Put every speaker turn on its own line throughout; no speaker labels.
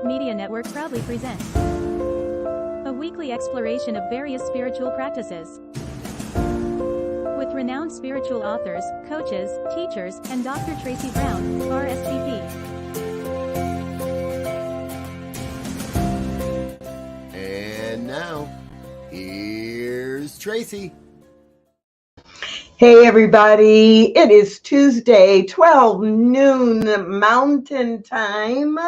Media Network proudly presents a weekly exploration of various spiritual practices with renowned spiritual authors, coaches, teachers, and Dr. Tracy Brown, RScP.
And now, here's Tracy.
Hey everybody, it is Tuesday, 12 noon Mountain Time.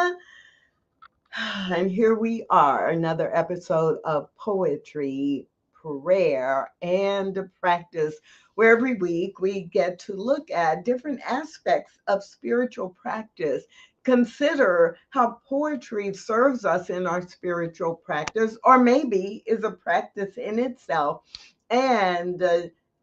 And here we are, another episode of Poetry, Prayer, and Practice, where every week we get to look at different aspects of spiritual practice, consider how poetry serves us in our spiritual practice, or maybe is a practice in itself, and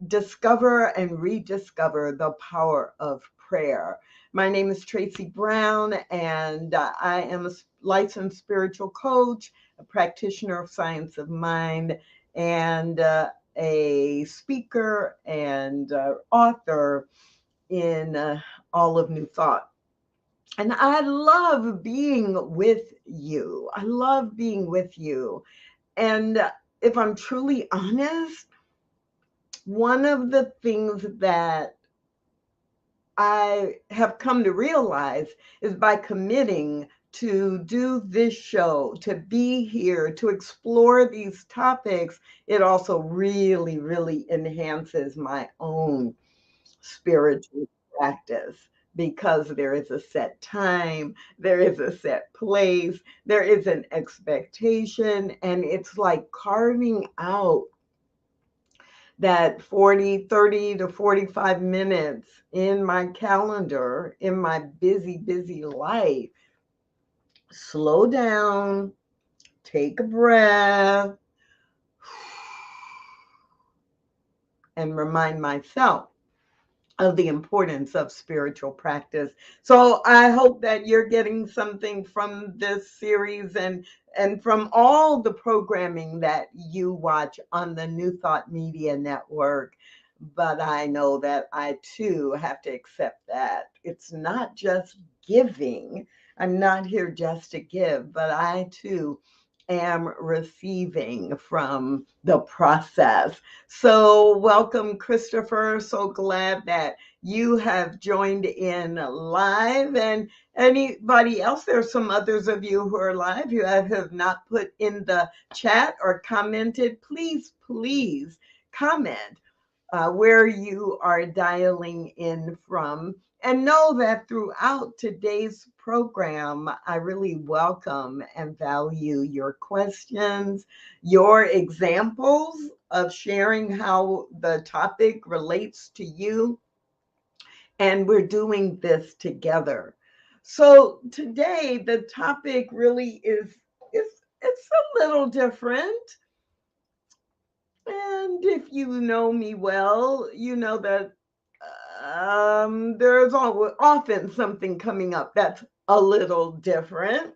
discover and rediscover the power of prayer. My name is Tracy Brown, and I am a licensed spiritual coach, a practitioner of science of mind, and a speaker and author in all of New Thought. And I love being with you. I love being with you. And if I'm truly honest, one of the things that I have come to realize is by committing to do this show, to be here, to explore these topics, it also really, really enhances my own spiritual practice, because there is a set time, there is a set place, there is an expectation, and it's like carving out that 30 to 45 minutes in my calendar, in my busy, busy life. Slow down, take a breath, and remind myself of the importance of spiritual practice. So I hope that you're getting something from this series and from all the programming that you watch on the New Thought Media Network. But I know that I too have to accept that it's not just giving. I'm not here just to give, but I too am receiving from the process. So welcome, Christopher. So glad that you have joined in live. And anybody else, there's some others of you who are live, you have not put in the chat or commented. Please comment where you are dialing in from. And know that throughout today's program, I really welcome and value your questions, your examples of sharing how the topic relates to you. And we're doing this together. So today, the topic really is it's a little different. And if you know me well, you know that there's often something coming up that's a little different,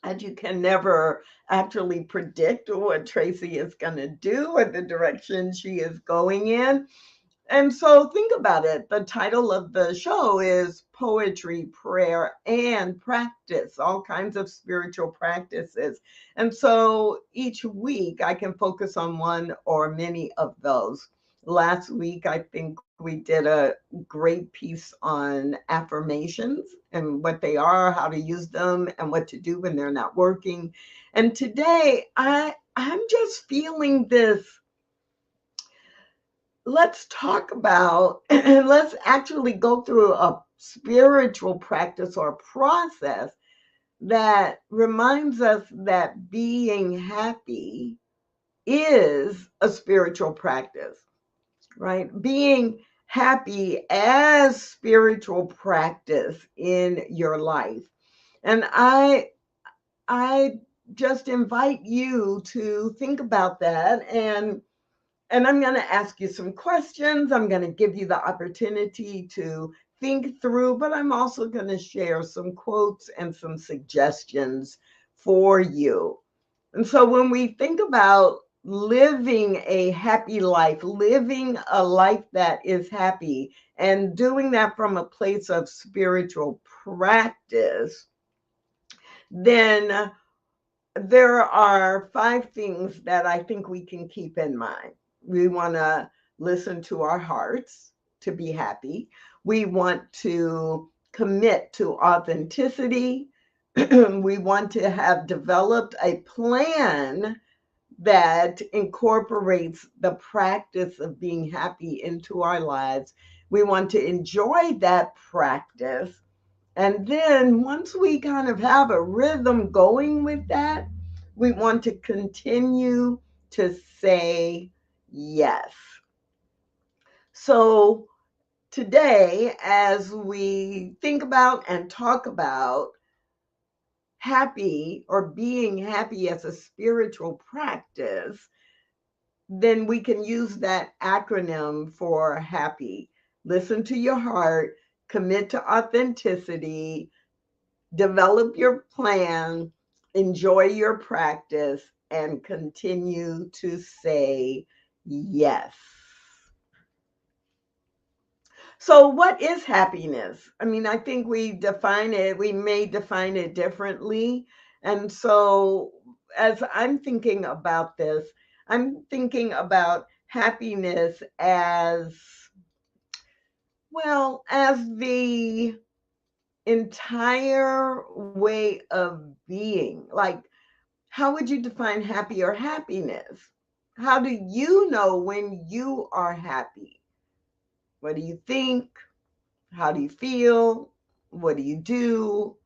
and you can never actually predict what Tracy is going to do or the direction she is going in. And so think about it. The title of the show is Poetry, Prayer, and Practice, all kinds of spiritual practices. And so each week I can focus on one or many of those. Last week, I think we did a great piece on affirmations and what they are, how to use them, and what to do when they're not working. And today I'm just feeling this. Let's talk about, and let's actually go through a spiritual practice or process that reminds us that being happy is a spiritual practice, right? Being happy as spiritual practice in your life. And I just invite you to think about that, and I'm going to ask you some questions. I'm going to give you the opportunity to think through, but I'm also going to share some quotes and some suggestions for you. And so when we think about living a happy life, living a life that is happy, and doing that from a place of spiritual practice, then there are 5 things that I think we can keep in mind. We want to listen to our hearts to be happy. We want to commit to authenticity. We want to have developed a plan that incorporates the practice of being happy into our lives. We want to enjoy that practice. And then once we kind of have a rhythm going with that, we want to continue to say yes. So today, as we think about and talk about happy or being happy as a spiritual practice, then we can use that acronym for happy. Listen to your heart, commit to authenticity, develop your plan, enjoy your practice, and continue to say yes. So, what is happiness? I mean, I think we may define it differently. And so, as I'm thinking about this, I'm thinking about happiness as well as the entire way of being. Like, how would you define happy or happiness? How do you know when you are happy? What do you think? How do you feel? What do you do?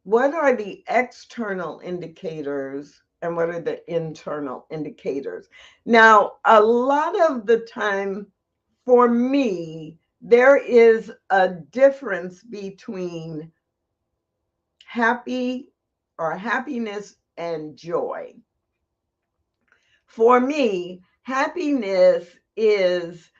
What are the external indicators and what are the internal indicators? Now, a lot of the time for me, there is a difference between happy or happiness and joy. For me, happiness is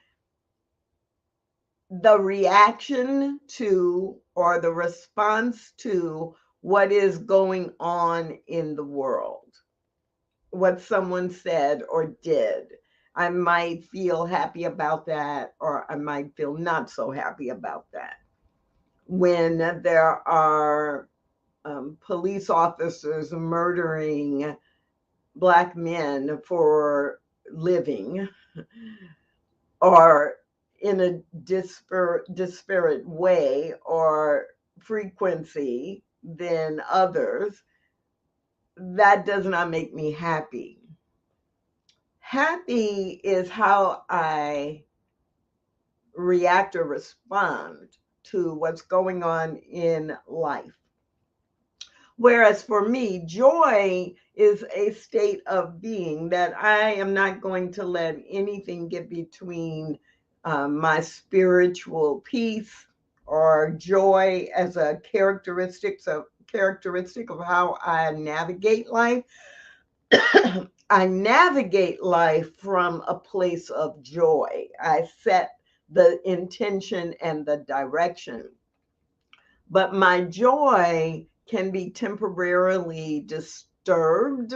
the reaction to or the response to what is going on in the world, what someone said or did. I might feel happy about that, or I might feel not so happy about that. When there are police officers murdering Black men for living, or in a disparate way or frequency than others, that does not make me happy. Happy is how I react or respond to what's going on in life. Whereas for me, joy is a state of being that I am not going to let anything get between my spiritual peace or joy as a characteristic of how I navigate life. I navigate life from a place of joy. I set the intention and the direction. But my joy can be temporarily disturbed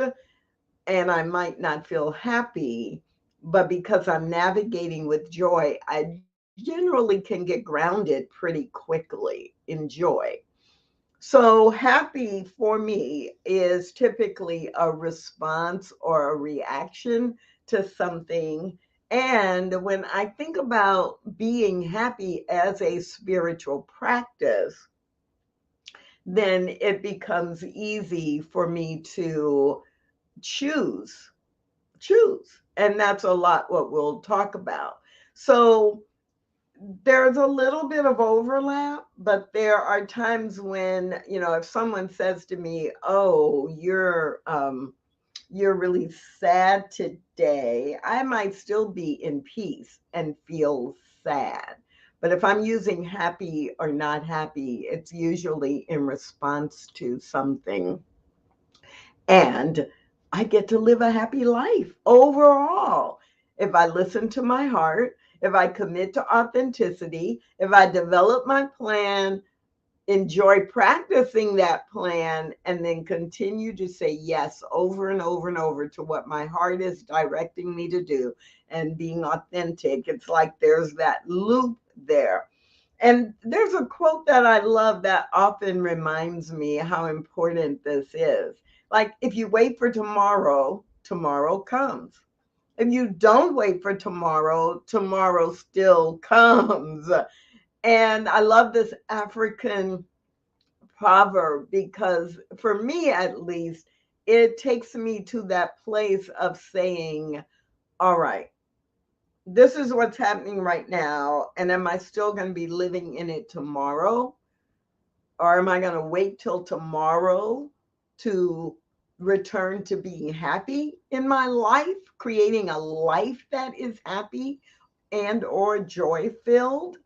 and I might not feel happy. But because I'm navigating with joy, I generally can get grounded pretty quickly in joy. So, happy for me is typically a response or a reaction to something. And when I think about being happy as a spiritual practice, then it becomes easy for me to choose, choose. And that's a lot what we'll talk about. So there's a little bit of overlap, but there are times when, if someone says to me, "Oh, you're really sad today," I might still be in peace and feel sad. But if I'm using happy or not happy, it's usually in response to something. And I get to live a happy life overall. If I listen to my heart, if I commit to authenticity, if I develop my plan, enjoy practicing that plan, and then continue to say yes over and over and over to what my heart is directing me to do and being authentic. It's like there's that loop there. And there's a quote that I love that often reminds me how important this is. Like, if you wait for tomorrow, tomorrow comes. If you don't wait for tomorrow, tomorrow still comes. And I love this African proverb because, for me at least, it takes me to that place of saying, all right, this is what's happening right now. And am I still going to be living in it tomorrow? Or am I going to wait till tomorrow to return to being happy in my life, creating a life that is happy and or joy filled?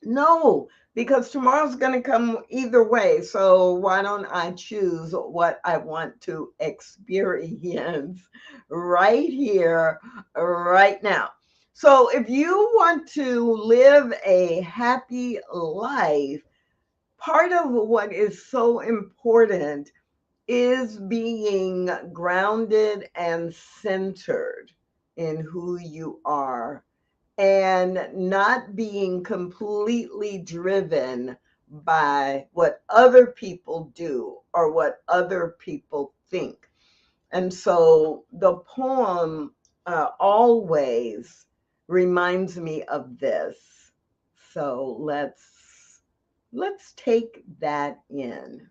No, because tomorrow's going to come either way. So why don't I choose what I want to experience right here, right now? So if you want to live a happy life, part of what is so important is being grounded and centered in who you are and not being completely driven by what other people do or what other people think. And so the poem always reminds me of this. So let's take that in.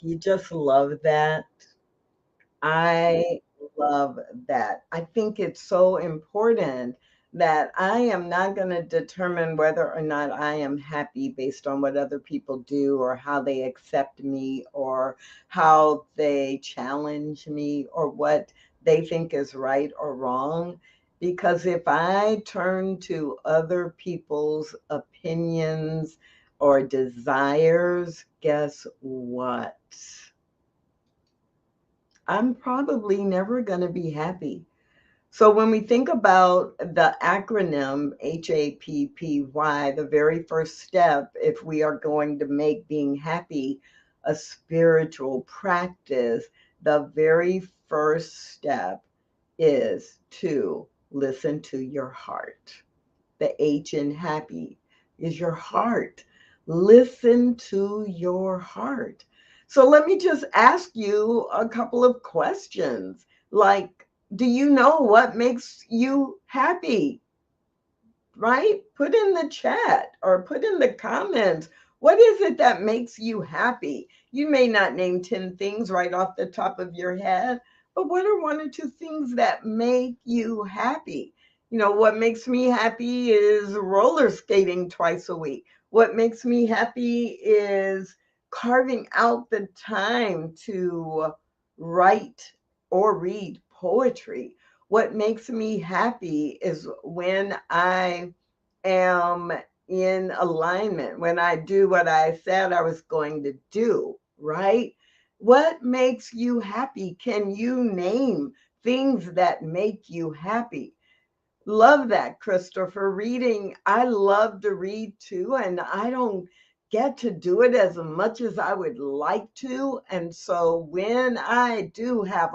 You just love that. I love that. I think it's so important that I am not going to determine whether or not I am happy based on what other people do or how they accept me or how they challenge me or what they think is right or wrong. Because if I turn to other people's opinions or desires, guess what? I'm probably never going to be happy. So when we think about the acronym HAPPY, the very first step, if we are going to make being happy a spiritual practice, the very first step is to listen to your heart. The H in happy is your heart. Listen to your heart. So let me just ask you a couple of questions. Like, do you know what makes you happy? Right? Put in the chat or put in the comments. What is it that makes you happy? You may not name 10 things right off the top of your head, but what are one or two things that make you happy? You know, what makes me happy is roller skating twice a week. What makes me happy is carving out the time to write or read poetry. What makes me happy is when I am in alignment, when I do what I said I was going to do, right? What makes you happy? Can you name things that make you happy? Love that, Christopher. Reading, I love to read too, and I don't get to do it as much as I would like to. And so when I do have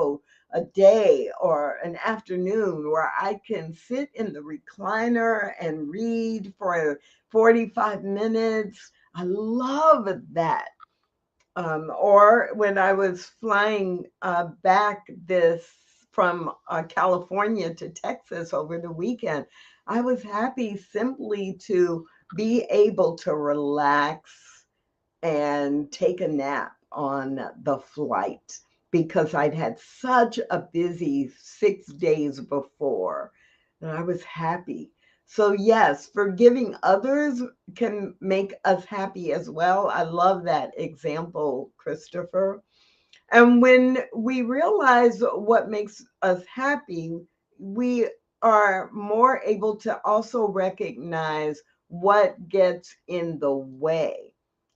a day or an afternoon where I can sit in the recliner and read for 45 minutes, I love that. Or when I was flying back this from California to Texas over the weekend, I was happy simply to be able to relax and take a nap on the flight because I'd had such a busy 6 days before and I was happy. So, yes, forgiving others can make us happy as well. I love that example, Christopher. And when we realize what makes us happy, we are more able to also recognize what gets in the way.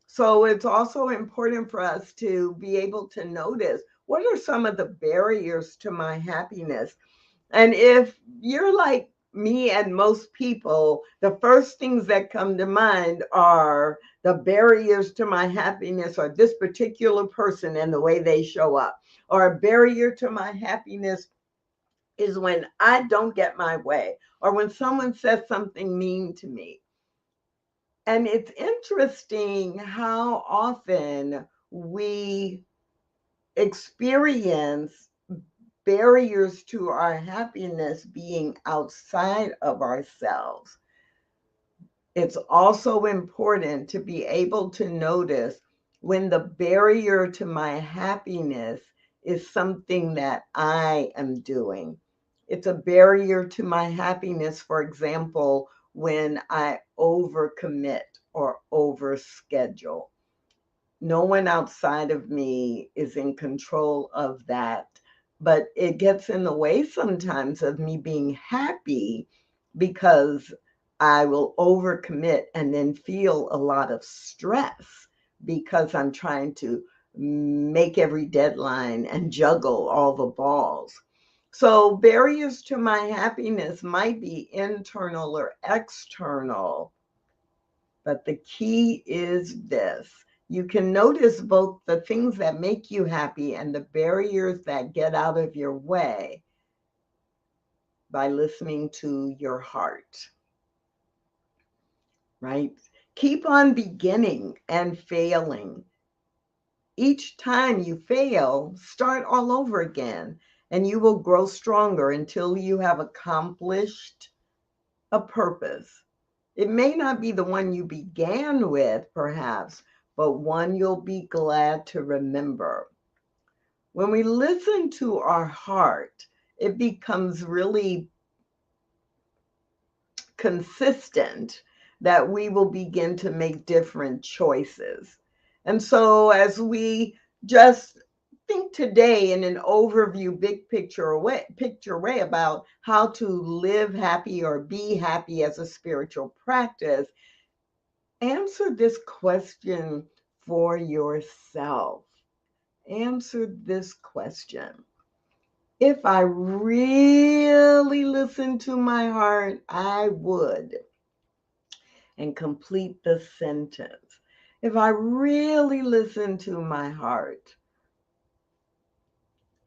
So it's also important for us to be able to notice what are some of the barriers to my happiness. And if you're like me and most people, the first things that come to mind are the barriers to my happiness or this particular person and the way they show up. Or a barrier to my happiness is when I don't get my way or when someone says something mean to me. And it's interesting how often we experience barriers to our happiness being outside of ourselves. It's also important to be able to notice when the barrier to my happiness is something that I am doing. It's a barrier to my happiness, for example, when I overcommit or overschedule. No one outside of me is in control of that, but it gets in the way sometimes of me being happy because I will overcommit and then feel a lot of stress because I'm trying to make every deadline and juggle all the balls. So barriers to my happiness might be internal or external, but the key is this. You can notice both the things that make you happy and the barriers that get out of your way by listening to your heart, right? Keep on beginning and failing. Each time you fail, start all over again, and you will grow stronger until you have accomplished a purpose. It may not be the one you began with, perhaps, but one you'll be glad to remember. When we listen to our heart, it becomes really consistent that we will begin to make different choices. And so, as we just think today in an overview, picture way about how to live happy or be happy as a spiritual practice, answer this question for yourself. Answer this question. If I really listened to my heart, I would. And complete the sentence. If I really listened to my heart,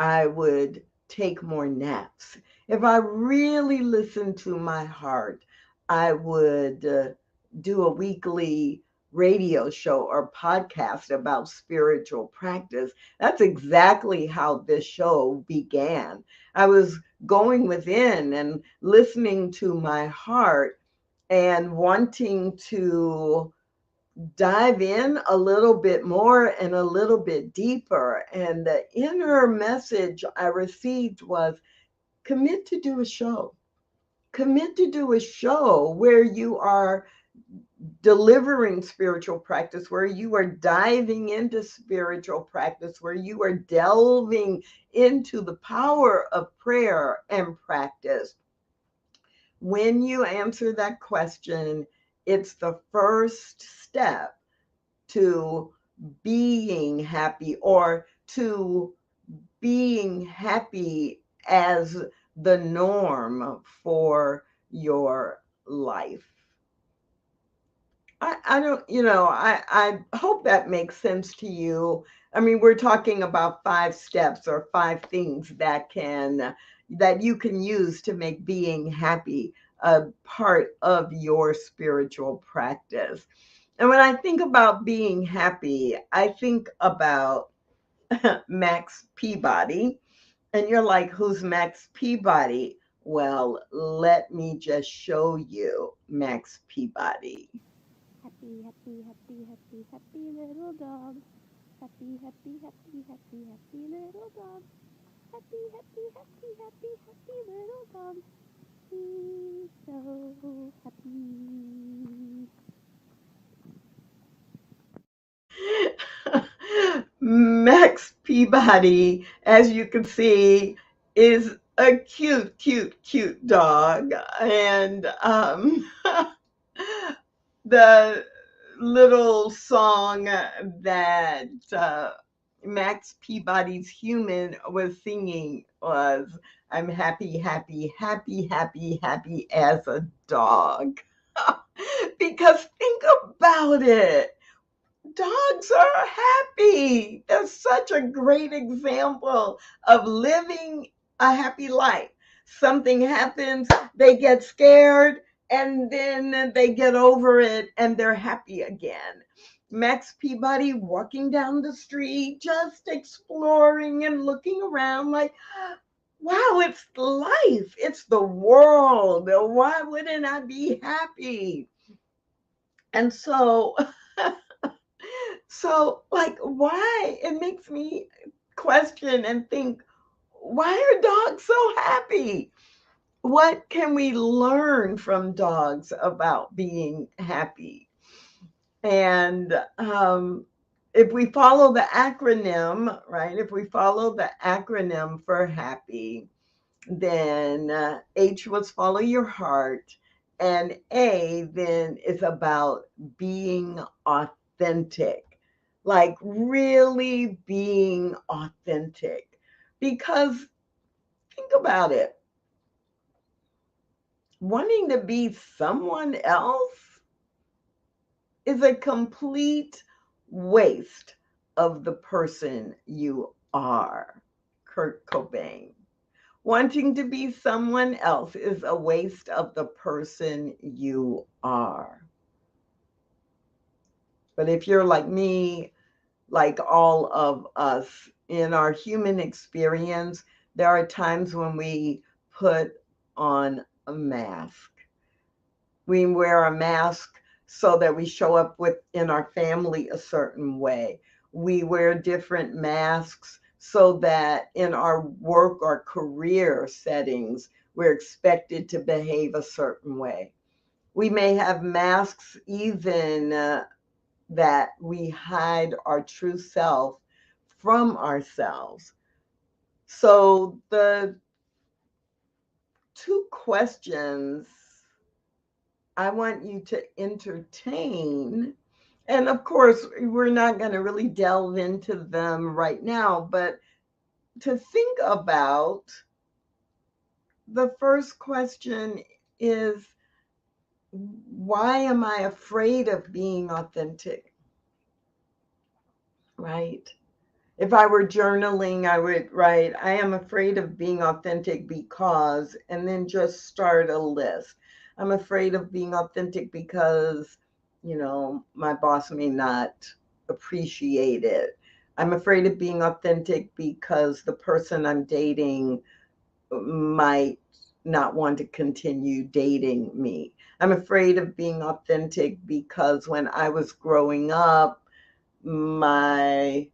I would take more naps. If I really listened to my heart, I would do a weekly radio show or podcast about spiritual practice. That's exactly how this show began. I was going within and listening to my heart and wanting to dive in a little bit more and a little bit deeper. And the inner message I received was commit to do a show. Commit to do a show where you are delivering spiritual practice, where you are diving into spiritual practice, where you are delving into the power of prayer and practice. When you answer that question, it's the first step to being happy, or to being happy as the norm for your life. I don't, I hope that makes sense to you. I mean, we're talking about 5 steps or 5 things that you can use to make being happy a part of your spiritual practice. And when I think about being happy, I think about Max Peabody. And you're like, who's Max Peabody? Well, let me just show you Max Peabody.
Happy, happy, happy, happy, happy little dog. Happy, happy, happy, happy, happy little dog. Happy, happy, happy, happy, happy little dog. He's so happy.
Max Peabody, as you can see, is a cute, cute, cute dog. And the little song that Max Peabody's human was singing was, I'm happy, happy, happy, happy, happy as a dog. Because think about it. Dogs are happy. That's such a great example of living a happy life. Something happens, they get scared, and then they get over it and they're happy again. Max Peabody walking down the street, just exploring and looking around like, wow, it's life, it's the world. Why wouldn't I be happy? And so like, why? It makes me question and think, why are dogs so happy? What can we learn from dogs about being happy? And if we follow the acronym, right? If we follow the acronym for happy, then H was follow your heart, and A then is about being authentic. Like really being authentic. Because think about it, wanting to be someone else is a complete waste of the person you are. Kurt Cobain. Wanting to be someone else is a waste of the person you are. But if you're like me, like all of us, in our human experience, there are times when we put on a mask. We wear a mask so that we show up in our family a certain way. We wear different masks so that in our work or career settings, we're expected to behave a certain way. We may have masks even that we hide our true self from ourselves. So the 2 questions I want you to entertain, and of course, we're not going to really delve into them right now, but to think about, the first question is, why am I afraid of being authentic? Right? If I were journaling, I would write, I am afraid of being authentic because, and then just start a list. I'm afraid of being authentic because, my boss may not appreciate it. I'm afraid of being authentic because the person I'm dating might not want to continue dating me. I'm afraid of being authentic because when I was growing up, my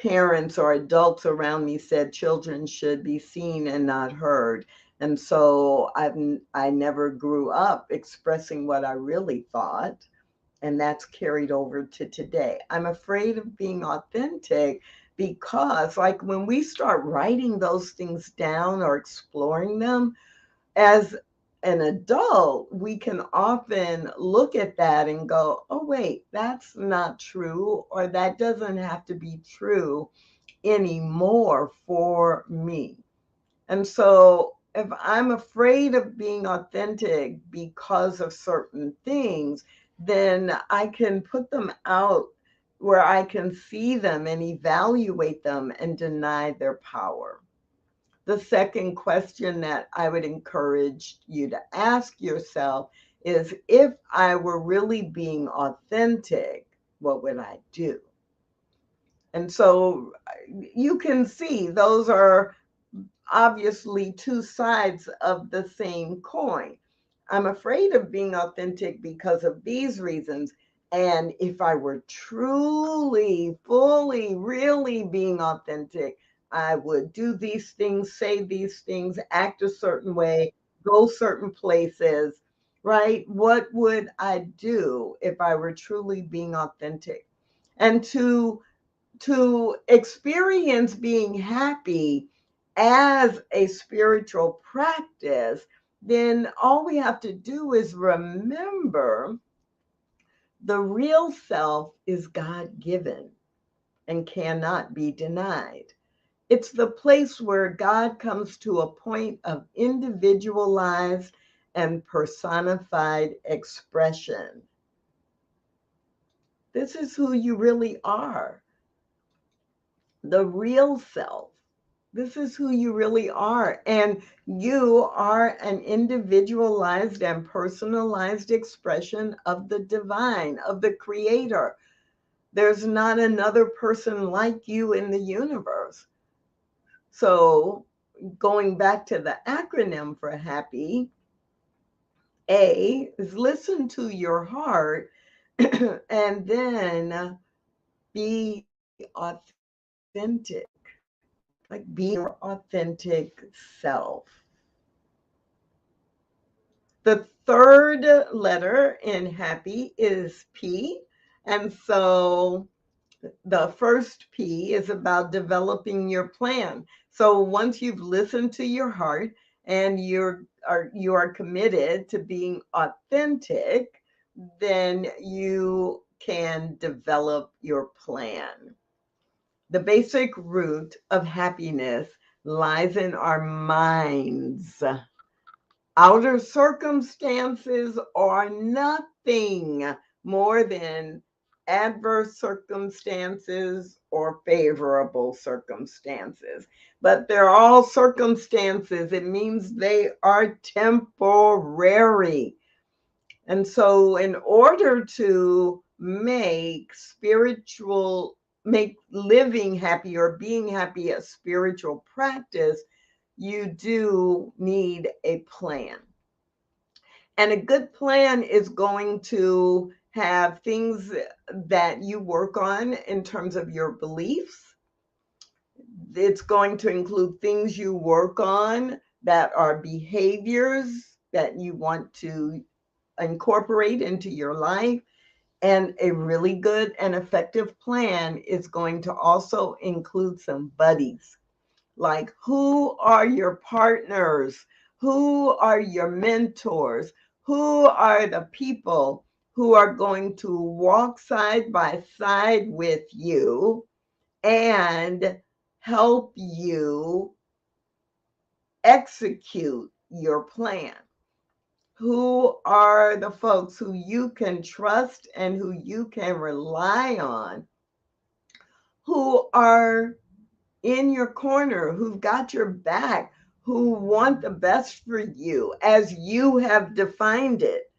parents or adults around me said children should be seen and not heard. And so I never grew up expressing what I really thought, and that's carried over to today. I'm afraid of being authentic because, like, when we start writing those things down or exploring them as an adult, we can often look at that and go, oh, wait, that's not true, or that doesn't have to be true anymore for me. And so if I'm afraid of being authentic because of certain things, then I can put them out where I can see them and evaluate them and deny their power. The second question that I would encourage you to ask yourself is, if I were really being authentic, what would I do? And so you can see those are obviously two sides of the same coin. I'm afraid of being authentic because of these reasons. And if I were truly, fully, really being authentic, I would do these things, say these things, act a certain way, go certain places, right? What would I do if I were truly being authentic? And to experience being happy as a spiritual practice, then all we have to do is remember the real self is God given and cannot be denied. It's the place where God comes to a point of individualized and personified expression. This is who you really are, the real self. This is who you really are. And you are an individualized and personalized expression of the divine, of the creator. There's not another person like you in the universe. So, going back to the acronym for happy, A is listen to your heart and then be authentic, like be your authentic self. The third letter in happy is P. And so the first P is about developing your plan. So once you've listened to your heart and you are committed to being authentic, then you can develop your plan. The basic root of happiness lies in our minds. Outer circumstances are nothing more than adverse circumstances or favorable circumstances. But they're all circumstances. It means they are temporary. And so, in order to make living happy or being happy a spiritual practice, you do need a plan. And a good plan is going to have things that you work on in terms of your beliefs. It's going to include things you work on that are behaviors that you want to incorporate into your life. And a really good and effective plan is going to also include some buddies. Like, who are your partners? Who are your mentors? Who are the people who are going to walk side by side with you and help you execute your plan? Who are the folks who you can trust and who you can rely on, who are in your corner, who've got your back, who want the best for you as you have defined it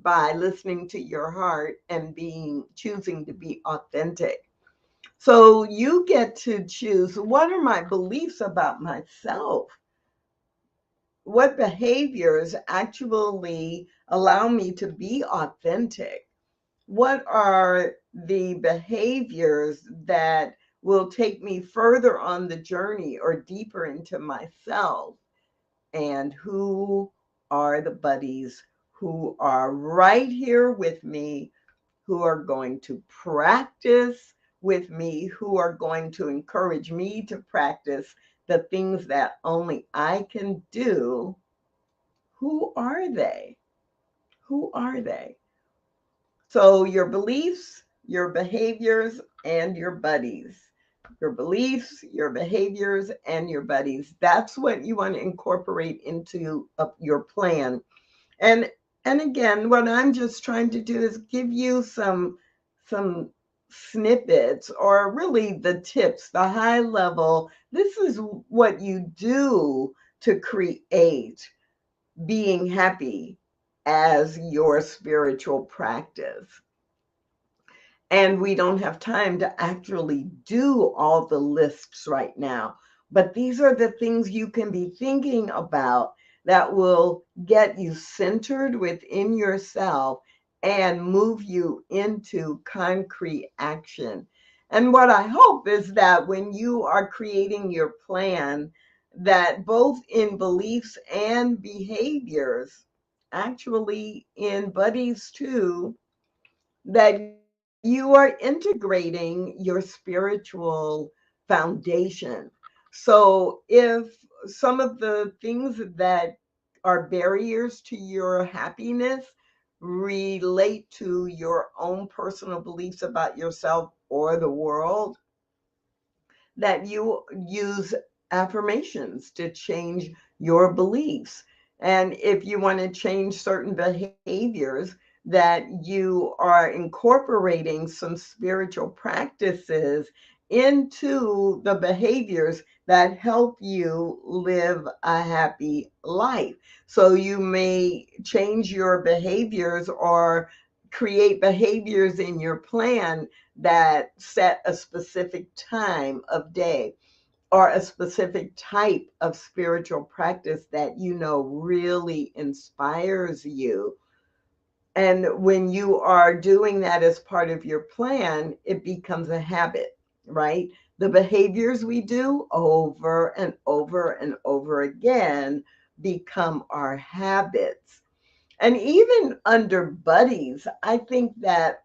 by listening to your heart and choosing to be authentic. So you get to choose, what are my beliefs about myself? What behaviors actually allow me to be authentic? What are the behaviors that will take me further on the journey or deeper into myself? And who are the buddies who are right here with me, who are going to practice with me, who are going to encourage me to practice the things that only I can do? Who are they? Who are they? So your beliefs, your behaviors, and your buddies. Your beliefs, your behaviors, and your buddies. That's what you want to incorporate into your plan. And and again, what I'm just trying to do is give you some snippets, or really the tips, the high level. This is what you do to create being happy as your spiritual practice. And we don't have time to actually do all the lists right now. But these are the things you can be thinking about that will get you centered within yourself and move you into concrete action. And what I hope is that when you are creating your plan, that both in beliefs and behaviors, actually in buddies too, that you are integrating your spiritual foundation. So if some of the things that are barriers to your happiness relate to your own personal beliefs about yourself or the world, that you use affirmations to change your beliefs. And if you want to change certain behaviors, that you are incorporating some spiritual practices into the behaviors that help you live a happy life. So you may change your behaviors or create behaviors in your plan that set a specific time of day or a specific type of spiritual practice that you know really inspires you. And when you are doing that as part of your plan, it becomes a habit, right? The behaviors we do over and over and over again become our habits. And even under buddies, I think that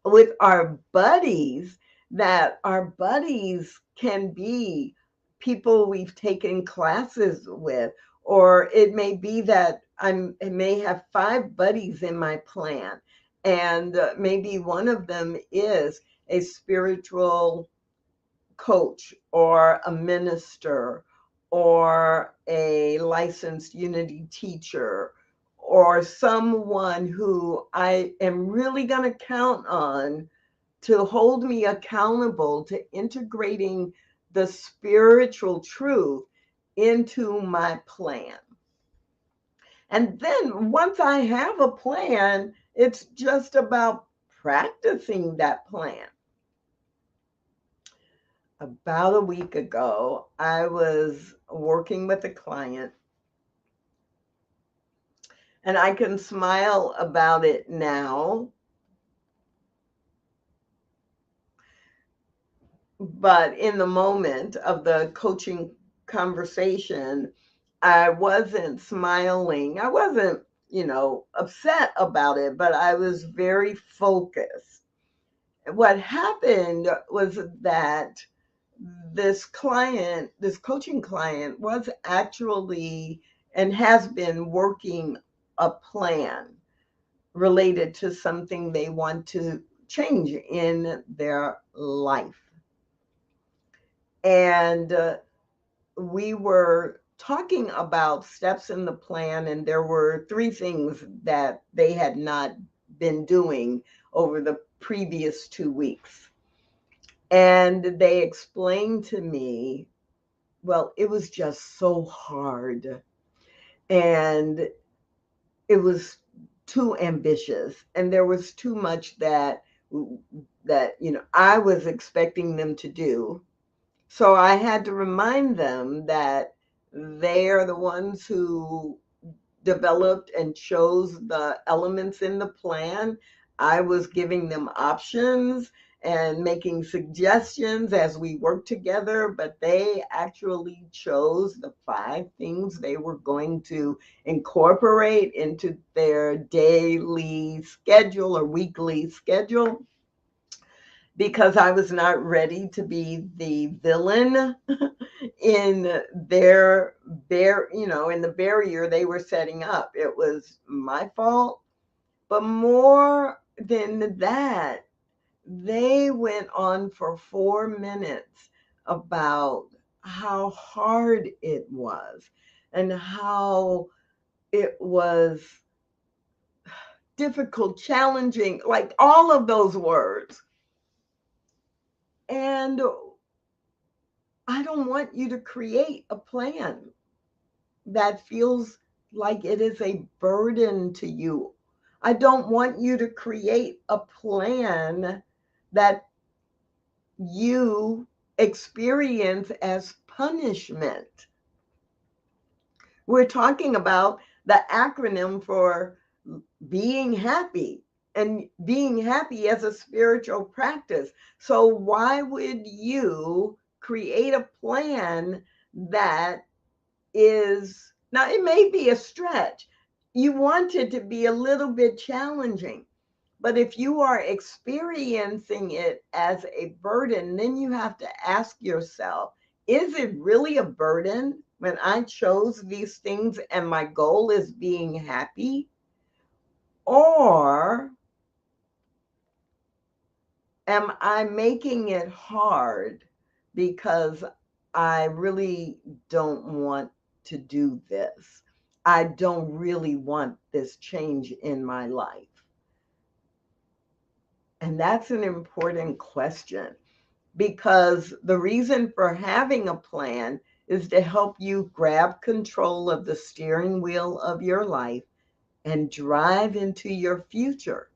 with our buddies, that our buddies can be people we've taken classes with, or it may be that I may have 5 buddies in my plan, and maybe one of them is a spiritual coach or a minister or a licensed unity teacher or someone who I am really going to count on to hold me accountable to integrating the spiritual truth into my plan. And then once I have a plan, it's just about practicing that plan. About a week ago, I was working with a client, and I can smile about it now, but in the moment of the coaching conversation, I wasn't smiling. I wasn't, upset about it, but I was very focused. What happened was that this coaching client was actually and has been working a plan related to something they want to change in their life. And we were talking about steps in the plan, and there were 3 things that they had not been doing over the previous 2 weeks. And they explained to me, well, it was just so hard. And it was too ambitious. And there was too much that I was expecting them to do. So I had to remind them that they are the ones who developed and chose the elements in the plan. I was giving them options, and making suggestions as we worked together, but they actually chose the 5 things they were going to incorporate into their daily schedule or weekly schedule, because I was not ready to be the villain in their in the barrier they were setting up. It was my fault. But more than that, they went on for 4 minutes about how hard it was and how it was difficult, challenging, like all of those words. And I don't want you to create a plan that feels like it is a burden to you. I don't want you to create a plan that you experience as punishment. We're talking about the acronym for being happy, and being happy as a spiritual practice. So why would you create a plan that is, now it may be a stretch. You want it to be a little bit challenging. But if you are experiencing it as a burden, then you have to ask yourself, is it really a burden when I chose these things and my goal is being happy? Or am I making it hard because I really don't want to do this? I don't really want this change in my life. And that's an important question, because the reason for having a plan is to help you grab control of the steering wheel of your life and drive into your future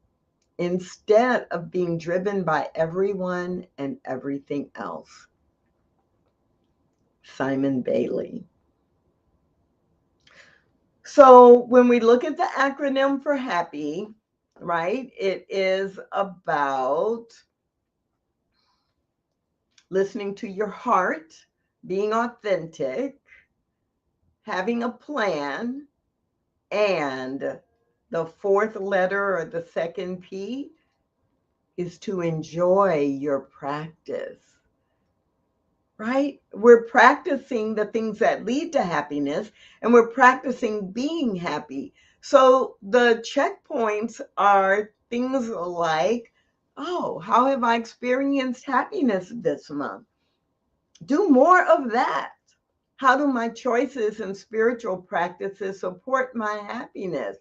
instead of being driven by everyone and everything else. Simon Bailey. So when we look at the acronym for happy, right, it is about listening to your heart, being authentic, having a plan, and the 4th letter, or the 2nd P, is to enjoy your practice, right? We're practicing the things that lead to happiness, and we're practicing being happy. So the checkpoints are things like, oh, how have I experienced happiness this month? Do more of that. How do my choices and spiritual practices support my happiness?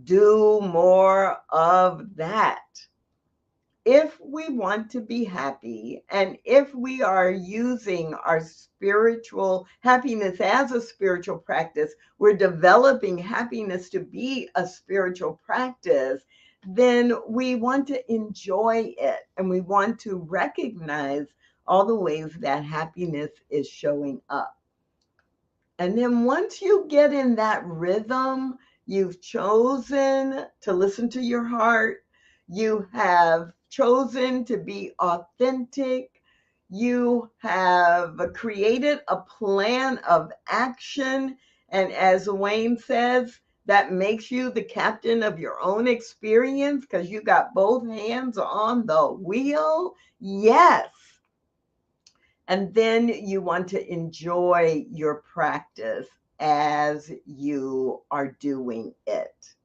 Do more of that. If we want to be happy, and if we are using our spiritual happiness as a spiritual practice, we're developing happiness to be a spiritual practice, then we want to enjoy it, and we want to recognize all the ways that happiness is showing up. And then once you get in that rhythm, you've chosen to listen to your heart, you have chosen to be authentic, you have created a plan of action, and as Wayne says, that makes you the captain of your own experience because you got both hands on the wheel. Yes. And then you want to enjoy your practice as you are doing it.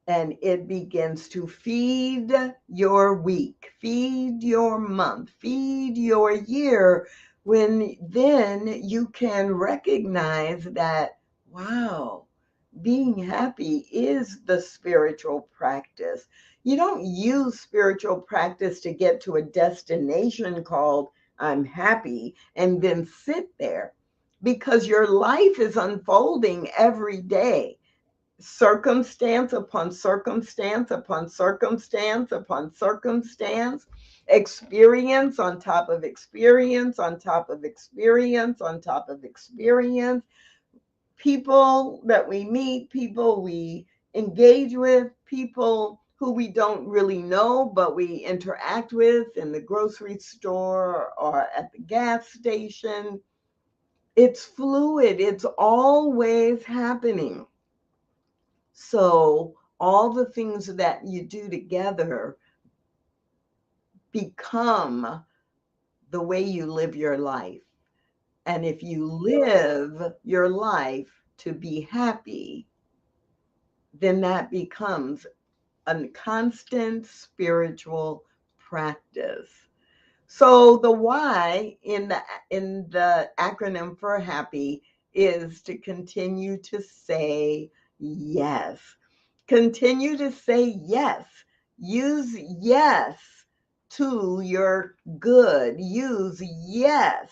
And it begins to feed your week, feed your month, feed your year, when then you can recognize that, wow, being happy is the spiritual practice. You don't use spiritual practice to get to a destination called I'm happy and then sit there, because your life is unfolding every day. Circumstance upon circumstance upon circumstance upon circumstance, experience on top of experience on top of experience on top of experience, people that we meet, people we engage with, people who we don't really know, but we interact with in the grocery store or at the gas station. It's fluid. It's always happening. So all the things that you do together become the way you live your life. And if you live your life to be happy, then that becomes a constant spiritual practice. So the why in the acronym for happy is to continue to say yes. Continue to say yes. Use yes to your good. Use yes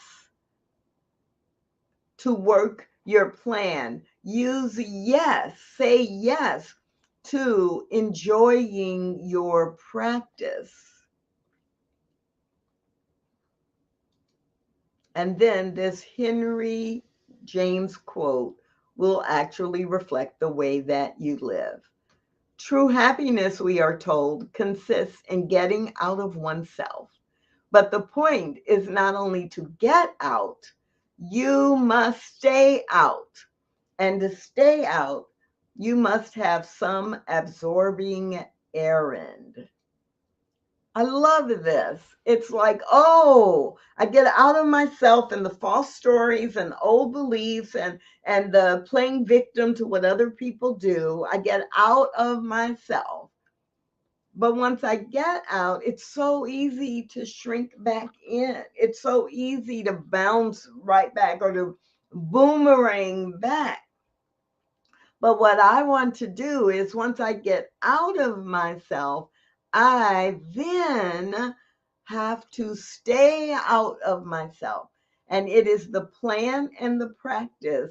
to work your plan. Use yes. Say yes to enjoying your practice. And then this Henry James quote will actually reflect the way that you live. True happiness, we are told, consists in getting out of oneself. But the point is not only to get out, you must stay out. And to stay out, you must have some absorbing errand. I love this. It's like, oh, I get out of myself and the false stories and old beliefs and the playing victim to what other people do. I get out of myself. But once I get out, it's so easy to shrink back in. It's so easy to bounce right back or to boomerang back. But what I want to do is once I get out of myself, I then have to stay out of myself. And it is the plan and the practice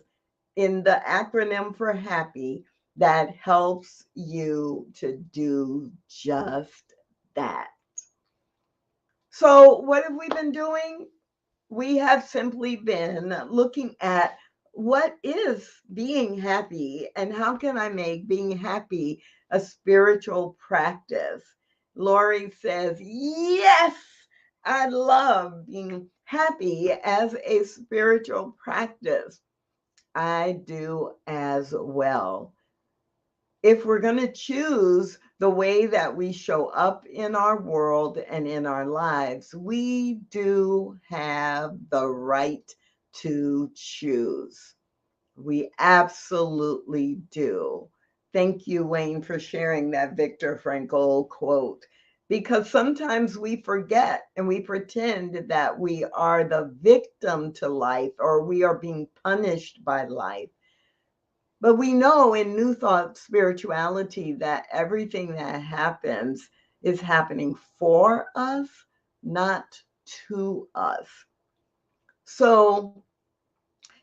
in the acronym for happy that helps you to do just that. So, what have we been doing? We have simply been looking at what is being happy and how can I make being happy a spiritual practice. Lori says, yes, I love being happy as a spiritual practice. I do as well. If we're going to choose the way that we show up in our world and in our lives, we do have the right to choose. We absolutely do. Thank you, Wayne, for sharing that Viktor Frankl quote, because sometimes we forget and we pretend that we are the victim to life or we are being punished by life. But we know in New Thought spirituality that everything that happens is happening for us, not to us. So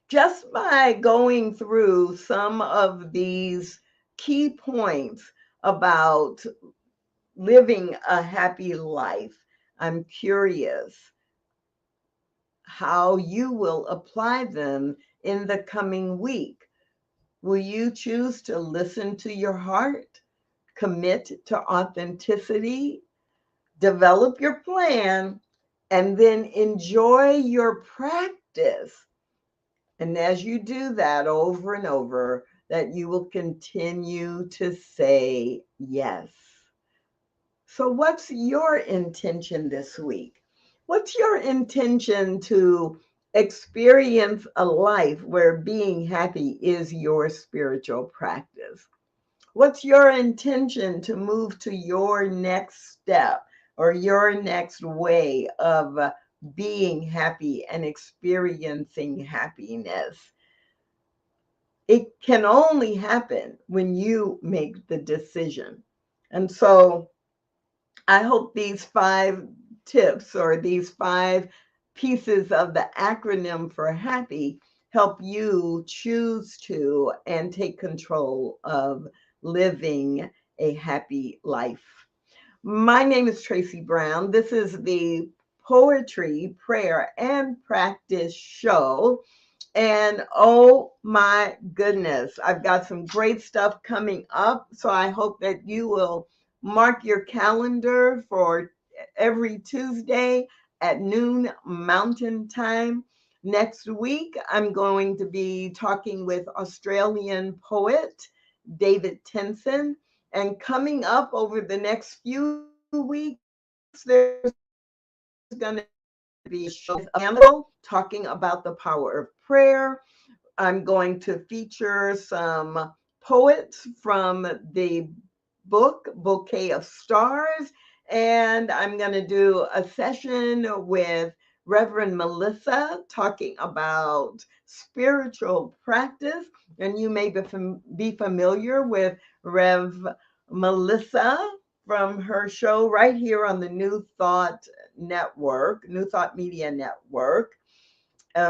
just by going through some of these key points about living a happy life, I'm curious how you will apply them in the coming week. Will you choose to listen to your heart, commit to authenticity, develop your plan, and then enjoy your practice? And as you do that over and over, that you will continue to say yes. So what's your intention this week? What's your intention to experience a life where being happy is your spiritual practice? What's your intention to move to your next step or your next way of being happy and experiencing happiness? It can only happen when you make the decision. And so I hope these 5 tips or these 5 pieces of the acronym for happy help you choose to and take control of living a happy life. My name is Tracy Brown. This is the Poetry, Prayer, and Practice Show. And oh my goodness, I've got some great stuff coming up. So I hope that you will mark your calendar for every Tuesday at noon Mountain Time. Next week, I'm going to be talking with Australian poet David Tenson. And coming up over the next few weeks, there's going to be a show with Campbell talking about the power of prayer. I'm going to feature some poets from the book Bouquet of Stars, and I'm going to do a session with Reverend Melissa talking about spiritual practice. And you may be familiar with Rev Melissa from her show right here on the New Thought Network, New Thought Media Network.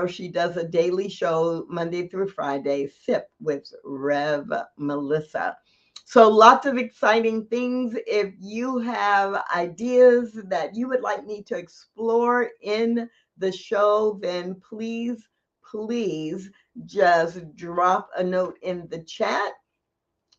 She does a daily show Monday through Friday, Sip with Rev Melissa. So lots of exciting things. If you have ideas that you would like me to explore in the show, then please just drop a note in the chat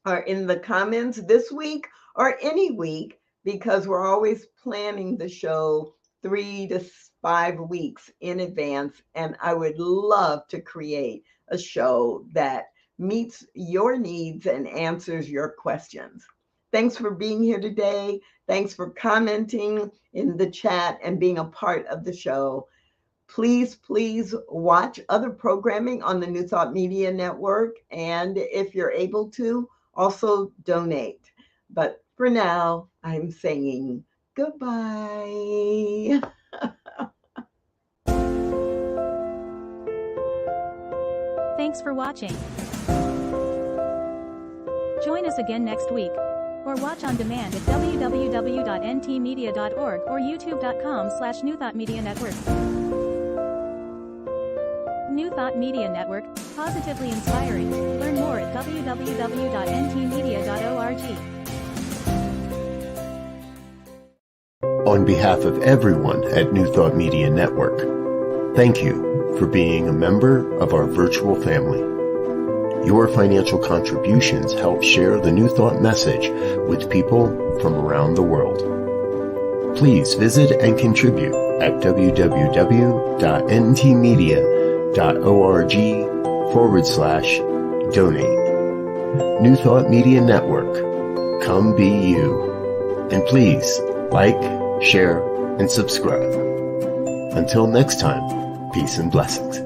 or in the comments this week or any week, because we're always planning the show 3 to 5 weeks in advance. And I would love to create a show that meets your needs and answers your questions. Thanks for being here today. Thanks for commenting in the chat and being a part of the show. Please watch other programming on the New Thought Media Network. And if you're able to, also donate. But for now, I'm saying goodbye.
Thanks for watching. Join us again next week, or watch on demand at www.ntmedia.org or youtube.com/newthoughtmedianetwork. New Thought Media Network, positively inspiring. Learn more at www.ntmedia.org.
On behalf of everyone at New Thought Media Network, thank you for being a member of our virtual family. Your financial contributions help share the New Thought message with people from around the world. Please visit and contribute at www.ntmedia.org/donate. New Thought Media Network, come be you. And please like, share, and subscribe. Until next time, peace and blessings.